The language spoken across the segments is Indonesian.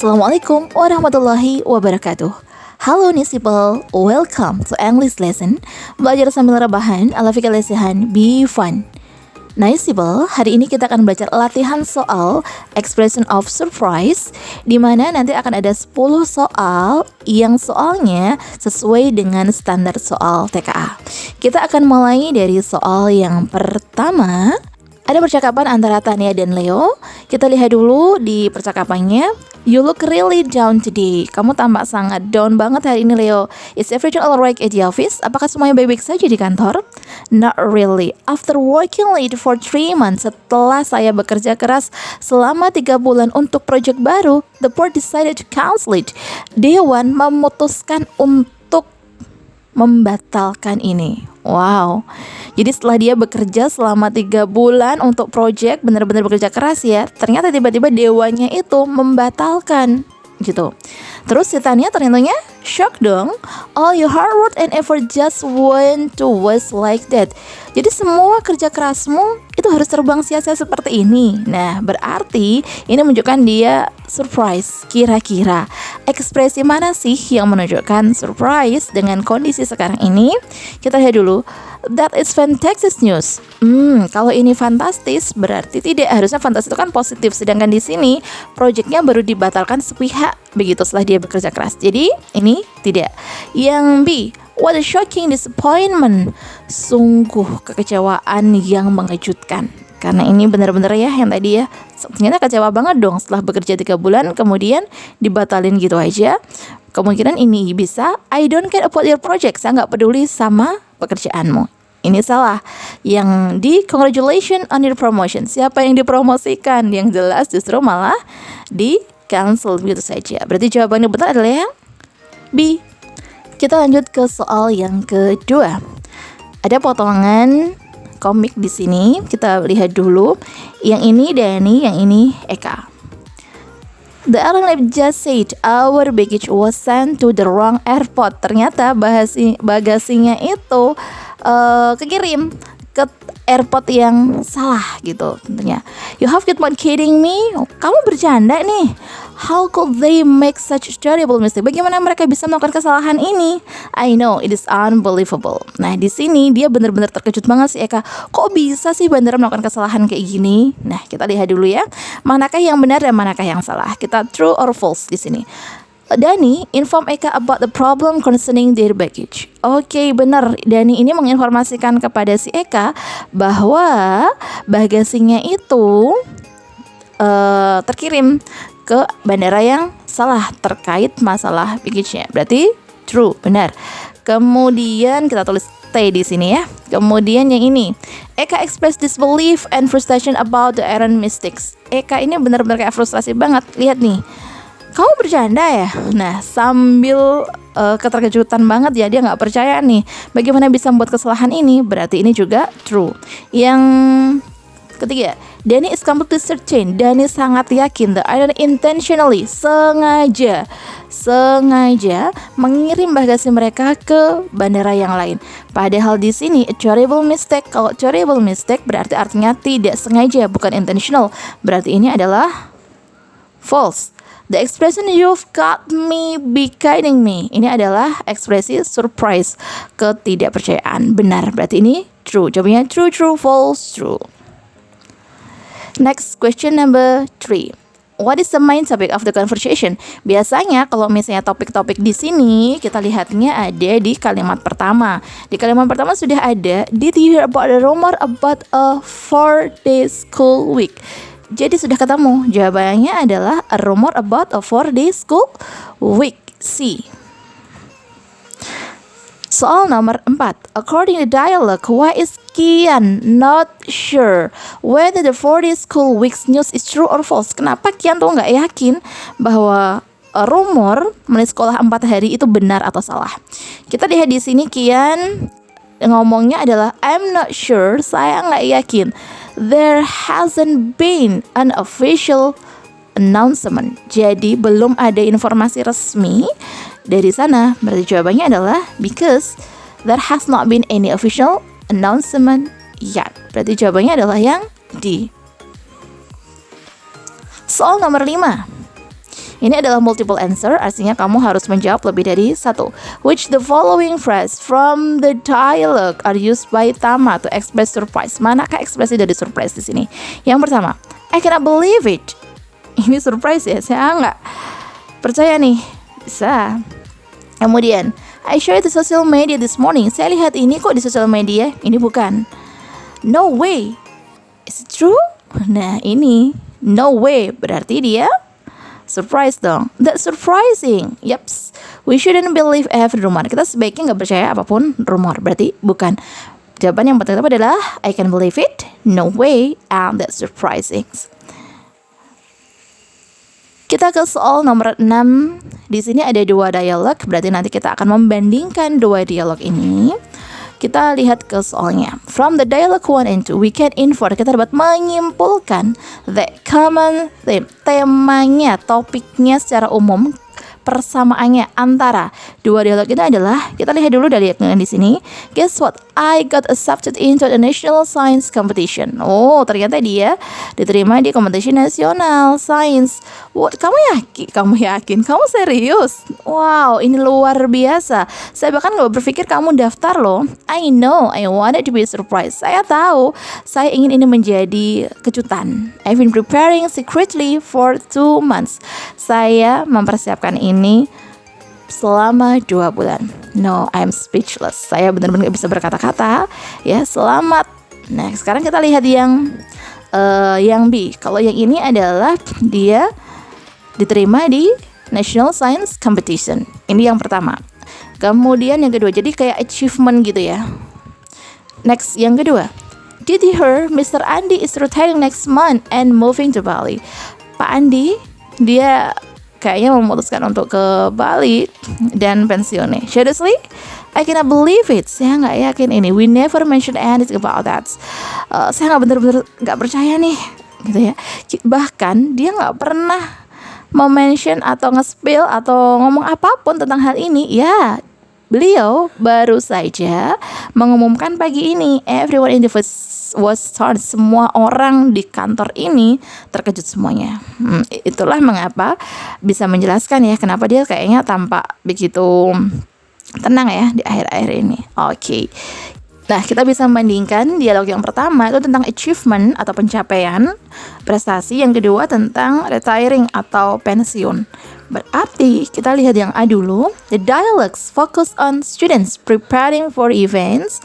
Assalamualaikum warahmatullahi wabarakatuh. Halo Nisipel, welcome to English lesson. Belajar sambil rebahan ala fikir lesehan, be fun. Nah Nisipel, hari ini kita akan belajar latihan soal expression of surprise, di mana nanti akan ada 10 soal yang soalnya sesuai dengan standar soal TKA. Kita akan mulai dari soal yang pertama. Ada percakapan antara Tania dan Leo. Kita lihat dulu di percakapannya. You look really down today. Kamu tampak sangat down banget hari ini, Leo. Is everything alright at the office? Apakah semuanya baik-baik saja di kantor? Not really. After working late for 3 months, setelah saya bekerja keras selama 3 bulan untuk proyek baru, the board decided to cancel it. Dewan memutuskan untuk membatalkan ini. Wow. Jadi setelah dia bekerja selama 3 bulan untuk project, benar-benar bekerja keras ya, ternyata tiba-tiba dewannya itu membatalkan gitu. Terus si Tania ternyata shock dong. All your hard work and effort just went to waste like that. Jadi semua kerja kerasmu itu harus terbang sia-sia seperti ini. Nah, berarti ini menunjukkan dia surprise. Kira-kira ekspresi mana sih yang menunjukkan surprise dengan kondisi sekarang ini? Kita lihat dulu. That is fantastic news. Kalau ini fantastis berarti tidak, harusnya fantastis itu kan positif. Sedangkan di sini proyeknya baru dibatalkan sepihak begitu setelah dia bekerja keras. Jadi ini tidak. Yang B, what a shocking disappointment. Sungguh kekecewaan yang mengejutkan. Karena ini benar-benar ya yang tadi ya, ternyata kecewa banget dong setelah bekerja 3 bulan kemudian dibatalin gitu aja. Kemungkinan ini bisa I don't care about your project. Saya gak peduli sama pekerjaanmu. Ini salah. Yang di congratulations on your promotion. Siapa yang dipromosikan? Yang jelas justru malah di cancel begitu saja. Berarti jawabannya betul adalah yang B. Kita lanjut ke soal yang kedua. Ada potongan komik di sini. Kita lihat dulu. Yang ini Dani, yang ini Eka. The airline just said our baggage was sent to the wrong airport. Ternyata bagasinya itu kekirim ke airport yang salah gitu tentunya. You have got me kidding me? Kamu bercanda nih. How could they make such terrible mistake? Bagaimana mereka bisa melakukan kesalahan ini? I know, it is unbelievable. Nah, di sini dia benar-benar terkejut banget sih Eka. Kok bisa sih bandara melakukan kesalahan kayak gini? Nah, kita lihat dulu ya. Manakah yang benar dan manakah yang salah? Kita true or false di sini. Dani inform Eka about the problem concerning their baggage. Oke, benar. Dani ini menginformasikan kepada si Eka bahwa bagasinya itu terkirim ke bandara yang salah terkait masalah baggage-nya. Berarti true, benar. Kemudian kita tulis T di sini ya. Kemudian yang ini, Eka express disbelief and frustration about the errand mistakes. Eka ini benar-benar kayak frustrasi banget. Lihat nih. Kamu bercanda ya? Nah, sambil keterkejutan banget ya, dia nggak percaya nih bagaimana bisa membuat kesalahan ini. Berarti ini juga true. Yang ketiga, Danny is completely certain. Danny sangat yakin the airline intentionally, sengaja mengirim bagasi mereka ke bandara yang lain. Padahal di sini a terrible mistake. Kalau terrible mistake berarti artinya tidak sengaja, bukan intentional. Berarti ini adalah false. The expression you've got me be kidding me. Ini adalah ekspresi surprise, ketidakpercayaan. Benar, berarti ini true. Jawabannya true, true, false, true. Next question number 3. What is the main topic of the conversation? Biasanya kalau misalnya topik-topik di sini kita lihatnya ada di kalimat pertama. Di kalimat pertama sudah ada, did you hear about the rumor about a 4-day school week? Jadi sudah ketemu. Jawabannya adalah a rumor about a 4-day school week. C. Soal nomor 4. According to dialogue, why is Kian not sure whether the 4-day school week's news is true or false? Kenapa Kian tuh nggak yakin bahwa rumor mulai sekolah 4 hari itu benar atau salah? Kita lihat di sini Kian ngomongnya adalah I'm not sure, saya nggak yakin. There hasn't been an official announcement. Jadi belum ada informasi resmi dari sana. Berarti jawabannya adalah because there has not been any official announcement yet. Berarti jawabannya adalah yang D. Soal nomor 5. Ini adalah multiple answer, artinya kamu harus menjawab lebih dari satu. Which the following phrase from the dialogue are used by Tama to express surprise? Manakah ekspresi dari surprise di sini? Yang pertama, I cannot believe it. Ini surprise ya, saya nggak percaya nih. Bisa. Kemudian, I shared the social media this morning. Saya lihat ini kok di sosial media. Ini bukan. No way. Is it true? Nah ini, no way. Berarti dia surprise dong. That's surprising. Yups. We shouldn't believe every rumor. Kita sebaiknya nggak percaya apapun rumor. Berarti bukan. Jawaban yang tepat adalah I can believe it. No way. And that's surprising. Kita ke soal nomor 6. Di sini ada 2 dialog, berarti nanti kita akan membandingkan 2 dialog ini. Kita lihat ke soalnya. From the dialogue 1 and 2, we can infer, kita dapat menyimpulkan that common theme, temanya, topiknya secara umum, persamaannya antara 2 dialog ini adalah, kita lihat dulu dari yang di sini. Guess what? I got accepted into the national science competition. Oh, ternyata dia diterima di kompetisi nasional science. What? Kamu yakin? Kamu serius? Wow, ini luar biasa. Saya bahkan gak berpikir kamu daftar loh. I know, I wanted to be surprised. Saya tahu, saya ingin ini menjadi kejutan. I've been preparing secretly for 2 months. Saya mempersiapkan ini selama 2 bulan. No, I'm speechless. Saya benar-benar gak bisa berkata-kata. Ya, selamat. Nah, sekarang kita lihat yang B. Kalau yang ini adalah dia diterima di National Science Competition. Ini yang pertama. Kemudian yang kedua, jadi kayak achievement gitu ya. Next, yang kedua. Did you hear Mr. Andi is retiring next month and moving to Bali? Pak Andi, dia kayaknya memutuskan untuk ke Bali dan pensiun nih. Seriously? I cannot believe it. Saya nggak yakin ini. We never mention anything about that. Saya nggak bener-bener nggak percaya nih, gitu ya. Bahkan dia nggak pernah mention atau nge-spill atau ngomong apapun tentang hal ini. Ya, beliau baru saja mengumumkan pagi ini. Everyone in the was startled. Semua orang di kantor ini terkejut semuanya. Itulah mengapa bisa menjelaskan ya kenapa dia kayaknya tampak begitu tenang ya di akhir-akhir ini. Oke. Nah, kita bisa membandingkan dialog yang pertama itu tentang achievement atau pencapaian prestasi, yang kedua tentang retiring atau pensiun. Berarti kita lihat yang A dulu. The dialogues focus on students preparing for events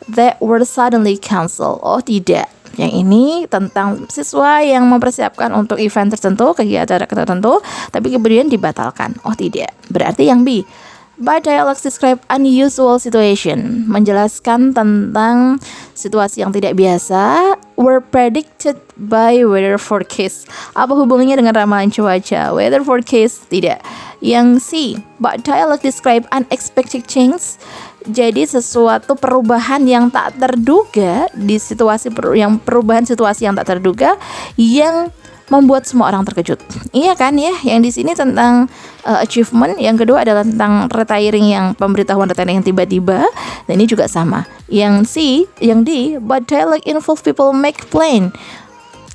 that were suddenly cancelled. Oh tidak, yang ini tentang siswa yang mempersiapkan untuk event tertentu, kegiatan tertentu, tapi kemudian dibatalkan. Oh tidak, berarti yang B. But dialogues describe unusual situation, menjelaskan tentang situasi yang tidak biasa, were predicted by weather forecast. Apa hubungannya dengan ramalan cuaca? Weather forecast tidak. Yang C, but dialogue describe unexpected change. Jadi sesuatu perubahan yang tak terduga di situasi perubahan situasi yang tak terduga yang membuat semua orang terkejut. Iya kan ya, yang di sini tentang achievement, yang kedua adalah tentang retiring, yang pemberitahuan retiring yang tiba-tiba, dan ini juga sama. Yang C, yang D, but dialogue involve people make plan.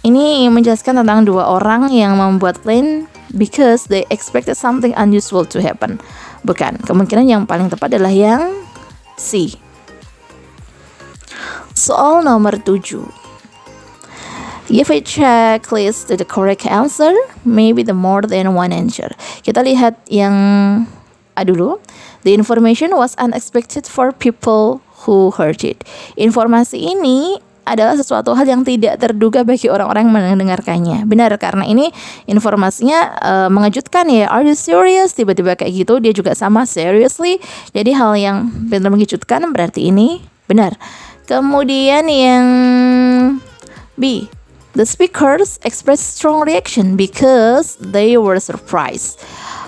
Ini menjelaskan tentang 2 orang yang membuat plan because they expected something unusual to happen. Bukan, kemungkinan yang paling tepat adalah yang C. Soal nomor 7. Give a checklist to the correct answer, maybe the more than one answer. Kita lihat yang A dulu. The information was unexpected for people who heard it. Informasi ini adalah sesuatu hal yang tidak terduga bagi orang-orang yang mendengarkannya. Benar, karena ini informasinya mengejutkan ya. Are you serious? Tiba-tiba kayak gitu. Dia juga sama, seriously. Jadi hal yang benar mengejutkan, berarti ini benar. Kemudian yang B. The speakers expressed strong reaction because they were surprised.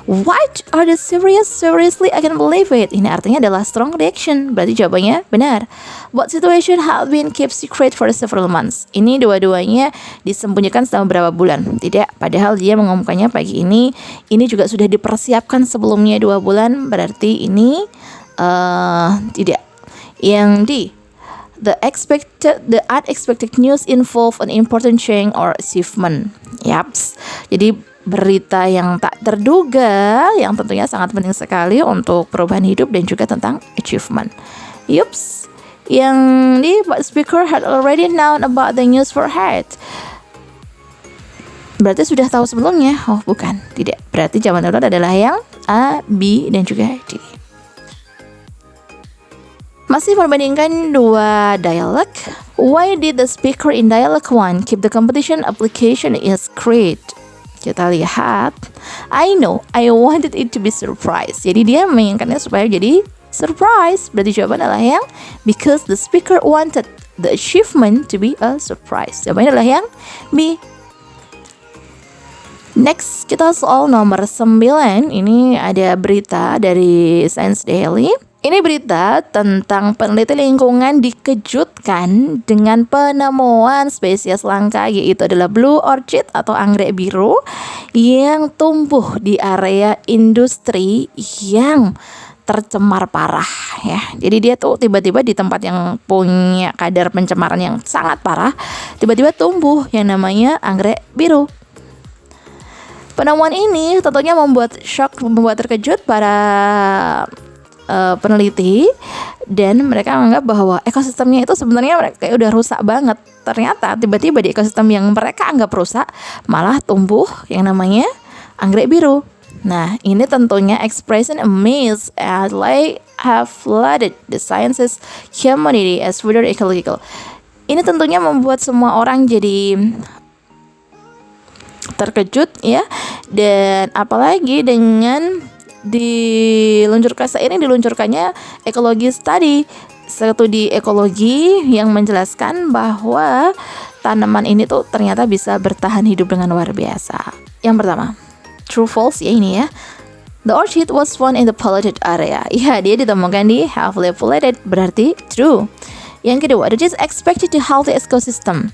What? Are they serious? Seriously, I can't believe it. Ini artinya adalah strong reaction. Berarti jawabannya benar. What situation had been kept secret for several months. Ini dua-duanya disembunyikan selama beberapa bulan. Tidak, padahal dia mengumumkannya pagi ini. Ini juga sudah dipersiapkan sebelumnya 2 bulan. Berarti ini tidak. Yang D. The unexpected news involve an important change or achievement. Yaps. Jadi berita yang tak terduga yang tentunya sangat penting sekali untuk perubahan hidup dan juga tentang achievement. Yups, yang di speaker had already known about the news for head. Berarti sudah tahu sebelumnya? Oh bukan, tidak. Berarti zaman dulu adalah yang A, B, dan juga D. Masih membandingkan dua dialog. Why did the speaker in dialogue 1 keep the competition application is great? Kita lihat. I know, I wanted it to be surprise. Jadi dia menginginkannya supaya jadi surprise. Berarti jawaban adalah yang because the speaker wanted the achievement to be a surprise. Jawabannya adalah yang B. Next, kita soal nomor 9. Ini ada berita dari Science Daily. Ini berita tentang peneliti lingkungan dikejutkan dengan penemuan spesies langka, yaitu adalah blue orchid atau anggrek biru yang tumbuh di area industri yang tercemar parah ya. Jadi dia tuh tiba-tiba di tempat yang punya kadar pencemaran yang sangat parah, tiba-tiba tumbuh yang namanya anggrek biru. Penemuan ini tentunya membuat terkejut para peneliti, dan mereka menganggap bahwa ekosistemnya itu sebenarnya mereka udah rusak banget. Ternyata tiba-tiba di ekosistem yang mereka anggap rusak malah tumbuh yang namanya anggrek biru. Nah, ini tentunya expression amaze as like have flooded the sciences community as further ecological. Ini tentunya membuat semua orang jadi terkejut ya, dan apalagi dengan diluncurkannya ekologi study, studi ekologi yang menjelaskan bahwa tanaman ini tuh ternyata bisa bertahan hidup dengan luar biasa. Yang pertama, true false ya ini ya. The orchid was found in the polluted area. Ya, dia ditemukan di heavily polluted, berarti true. Yang kedua, it is expected to healthy ecosystem.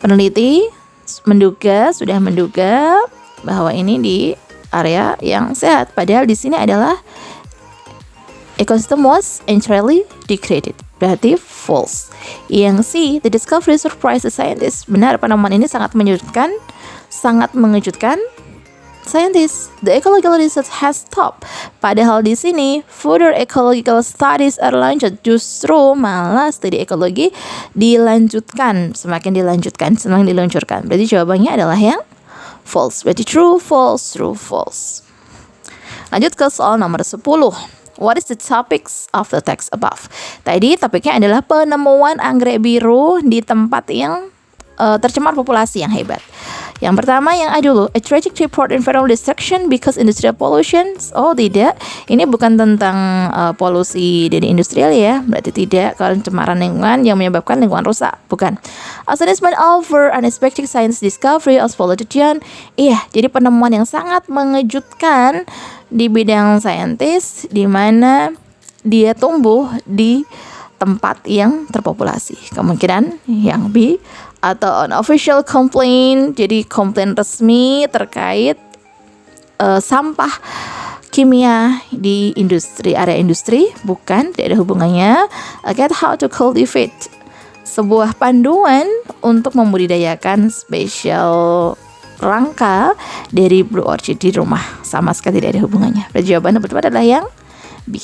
Peneliti sudah menduga bahwa ini di area yang sehat, padahal di sini adalah ecosystem was entirely degraded, berarti false. Yang C, the discovery surprised the scientists. Benar, penemuan ini sangat mengejutkan scientists. The ecological research has stopped. Padahal di sini further ecological studies are launched. Justru malah studi ekologi semakin diluncurkan. Berarti jawabannya adalah yang false. Berarti true, false, true, false. Lanjut ke soal nomor 10. What is the topics of the text above? Tadi topiknya adalah penemuan anggrek biru di tempat yang tercemar populasi yang hebat. Yang pertama yang A dulu, a tragic report environmental destruction because industrial pollution. Oh tidak, ini bukan tentang polusi dari industrial ya, berarti tidak. Kalau pencemaran lingkungan yang menyebabkan lingkungan rusak, bukan. Astonishment over unexpected science discovery of pollution. Iya, jadi penemuan yang sangat mengejutkan di bidang saintis, di mana dia tumbuh di tempat yang terpopulasi. Kemungkinan yang B, atau unofficial complaint, jadi komplain resmi terkait sampah kimia di area industri, bukan, tidak ada hubungannya. Get how to cultivate, sebuah panduan untuk membudidayakan spesial langka dari blue orchid di rumah, sama sekali tidak ada hubungannya. Berarti jawaban betul adalah yang B.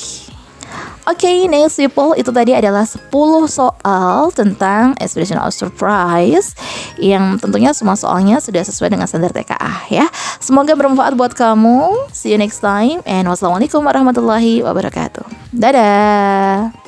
Oke, next people, itu tadi adalah 10 soal tentang expression of surprise yang tentunya semua soalnya sudah sesuai dengan standar TKA ya. Semoga bermanfaat buat kamu. See you next time and wassalamualaikum warahmatullahi wabarakatuh. Dadah.